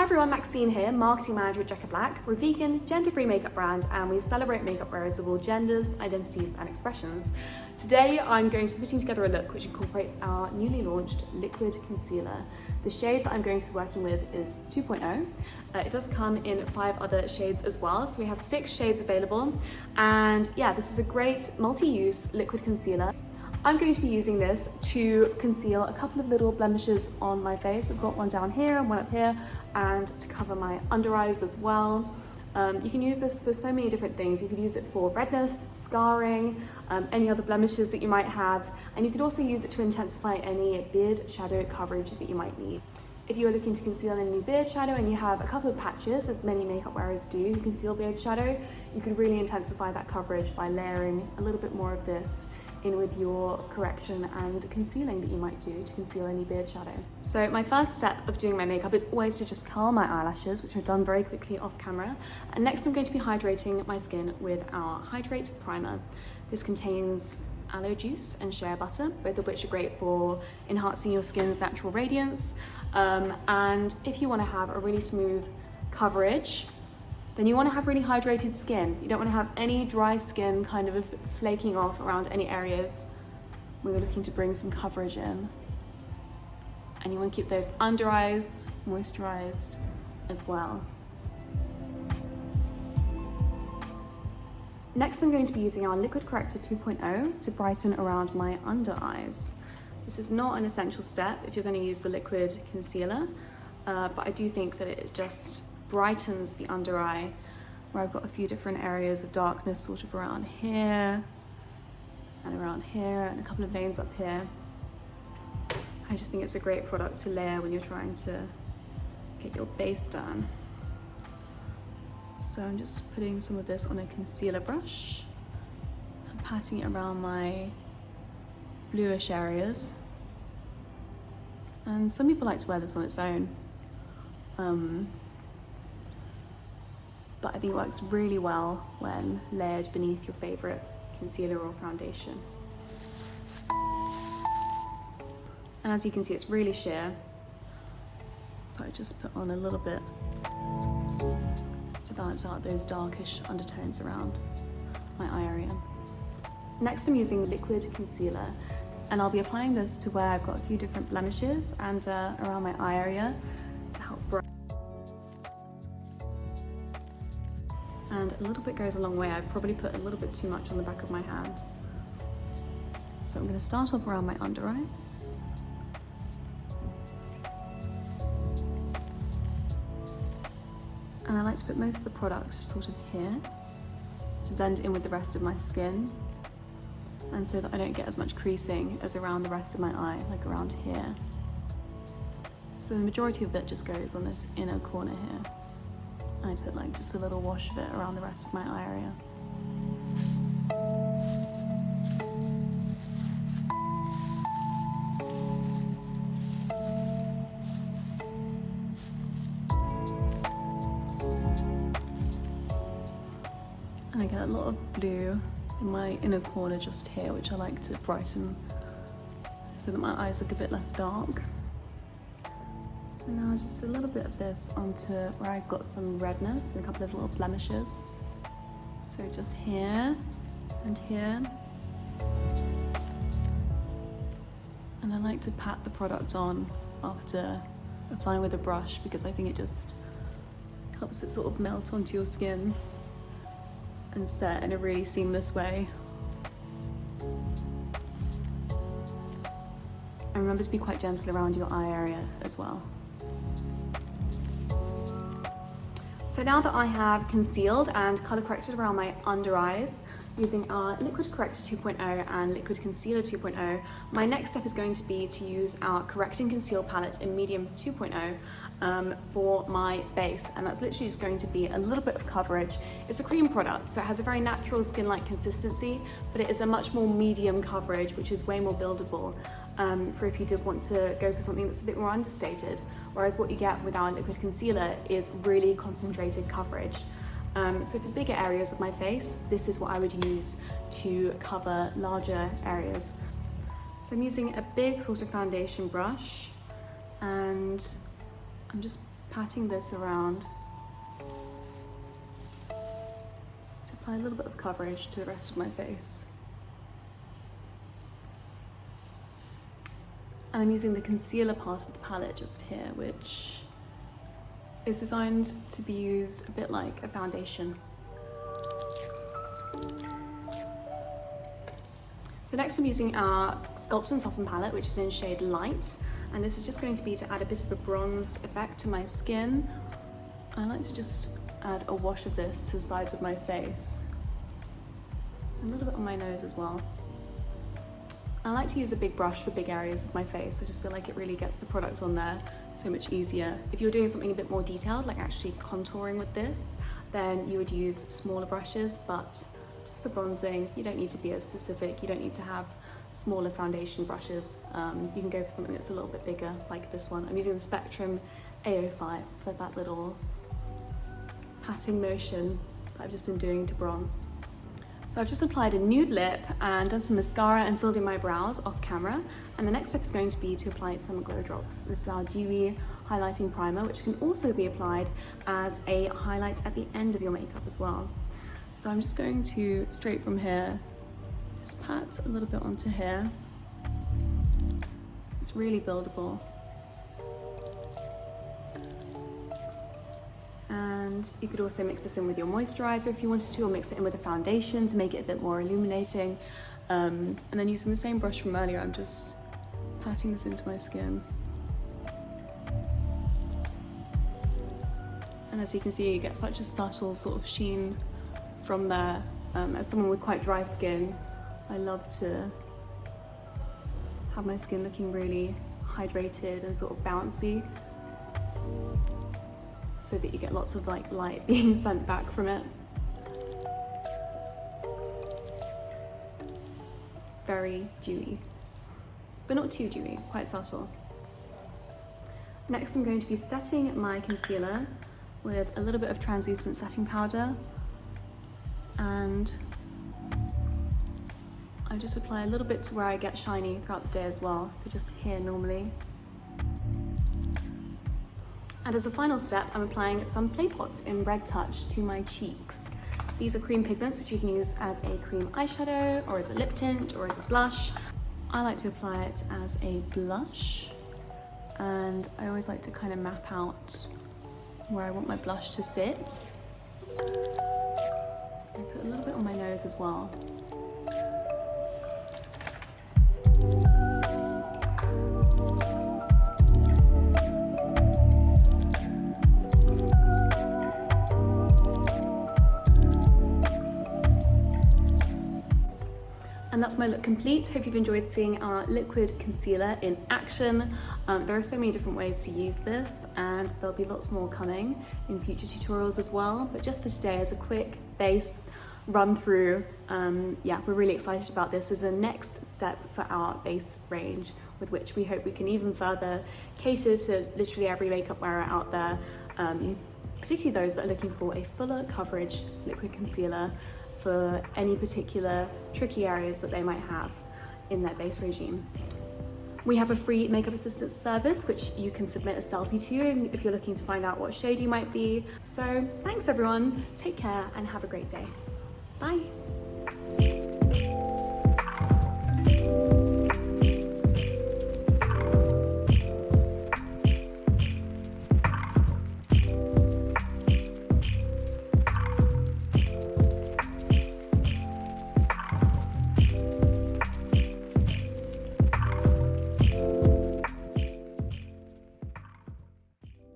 Hi everyone, Maxine here, Marketing Manager at Jecca Blac. We're a vegan, gender-free makeup brand and we celebrate makeup wearers of all genders, identities and expressions. Today I'm going to be putting together a look which incorporates our newly launched liquid concealer. The shade that I'm going to be working with is 2.0. It does come in 5 other shades as well, so we have 6 shades available. And yeah, this is a great multi-use liquid concealer. I'm going to be using this to conceal a couple of little blemishes on my face. I've got one down here and one up here, and to cover my under eyes as well. You can use this for so many different things. You could use it for redness, scarring, any other blemishes that you might have, and you could also use it to intensify any beard shadow coverage that you might need. If you are looking to conceal any beard shadow and you have a couple of patches, as many makeup wearers do who conceal beard shadow, you could really intensify that coverage by layering a little bit more of this in with your correction and concealing that you might do to conceal any beard shadow. So my first step of doing my makeup is always to just curl my eyelashes, which I've done very quickly off camera. And next I'm going to be hydrating my skin with our Hydrate Primer. This contains aloe juice and shea butter, both of which are great for enhancing your skin's natural radiance. And if you want to have a really smooth coverage, then you want to have really hydrated skin. You don't want to have any dry skin kind of flaking off around any areas where you're looking to bring some coverage in. And you want to keep those under eyes moisturized as well. Next, I'm going to be using our Liquid Corrector 2.0 to brighten around my under eyes. This is not an essential step if you're going to use the liquid concealer, but I do think that it just brightens the under eye, where I've got a few different areas of darkness sort of around here and around here and a couple of veins up here. I just think it's a great product to layer when you're trying to get your base done. So I'm just putting some of this on a concealer brush and patting it around my bluish areas. And some people like to wear this on its own. But I think it works really well when layered beneath your favorite concealer or foundation. And as you can see, it's really sheer. So I just put on a little bit to balance out those darkish undertones around my eye area. Next, I'm using liquid concealer, and I'll be applying this to where I've got a few different blemishes and around my eye area to help brighten. And a little bit goes a long way. I've probably put a little bit too much on the back of my hand. So I'm going to start off around my under eyes. And I like to put most of the product sort of here to blend in with the rest of my skin, and so that I don't get as much creasing as around the rest of my eye, like around here. So the majority of it just goes on this inner corner here. I put like just a little wash of it around the rest of my eye area. And I get a lot of blue in my inner corner just here, which I like to brighten so that my eyes look a bit less dark. And now just a little bit of this onto where I've got some redness and a couple of little blemishes. So just here and here. And I like to pat the product on after applying with a brush, because I think it just helps it sort of melt onto your skin and set in a really seamless way. And remember to be quite gentle around your eye area as well. So now that I have concealed and colour corrected around my under eyes using our Liquid Corrector 2.0 and Liquid Concealer 2.0, my next step is going to be to use our Correct and Conceal palette in Medium 2.0 for my base, and that's literally just going to be a little bit of coverage. It's a cream product, so it has a very natural skin-like consistency, but it is a much more medium coverage, which is way more buildable for if you did want to go for something that's a bit more understated. Whereas what you get with our liquid concealer is really concentrated coverage. So for bigger areas of my face, this is what I would use to cover larger areas. So I'm using a big sort of foundation brush, and I'm just patting this around to apply a little bit of coverage to the rest of my face. And I'm using the concealer part of the palette just here, which is designed to be used a bit like a foundation. So next I'm using our Sculpt and Soften palette, which is in shade Light. And this is just going to be to add a bit of a bronzed effect to my skin. I like to just add a wash of this to the sides of my face. A little bit on my nose as well. I like to use a big brush for big areas of my face. I just feel like it really gets the product on there so much easier. If you're doing something a bit more detailed, like actually contouring with this, then you would use smaller brushes, but just for bronzing, you don't need to be as specific. You don't need to have smaller foundation brushes. You can go for something that's a little bit bigger, like this one. I'm using the Spectrum A05 for that little patting motion that I've just been doing to bronze. So I've just applied a nude lip and done some mascara and filled in my brows off camera. And the next step is going to be to apply some glow drops. This is our dewy highlighting primer, which can also be applied as a highlight at the end of your makeup as well. So I'm just going to, straight from here, just pat a little bit onto here. It's really buildable. And you could also mix this in with your moisturizer if you wanted to, or mix it in with a foundation to make it a bit more illuminating. And then using the same brush from earlier, I'm just patting this into my skin. And as you can see, you get such a subtle sort of sheen from there. As someone with quite dry skin, I love to have my skin looking really hydrated and sort of bouncy, so that you get lots of like light being sent back from it. Very dewy, but not too dewy, quite subtle. Next I'm going to be setting my concealer with a little bit of translucent setting powder, and I just apply a little bit to where I get shiny throughout the day as well, so just here normally. And as a final step, I'm applying some Play Pot in Red Touch to my cheeks. These are cream pigments which you can use as a cream eyeshadow, or as a lip tint, or as a blush. I like to apply it as a blush, and I always like to kind of map out where I want my blush to sit. I put a little bit on my nose as well. And that's my look complete. Hope you've enjoyed seeing our liquid concealer in action. There are so many different ways to use this, and there'll be lots more coming in future tutorials as well. But just for today, as a quick base run through, yeah, we're really excited about this as a next step for our base range, with which we hope we can even further cater to literally every makeup wearer out there, particularly those that are looking for a fuller coverage liquid concealer for any particular tricky areas that they might have in their base regime. We have a free makeup assistance service which you can submit a selfie to if you're looking to find out what shade you might be. So thanks everyone, take care and have a great day. Bye.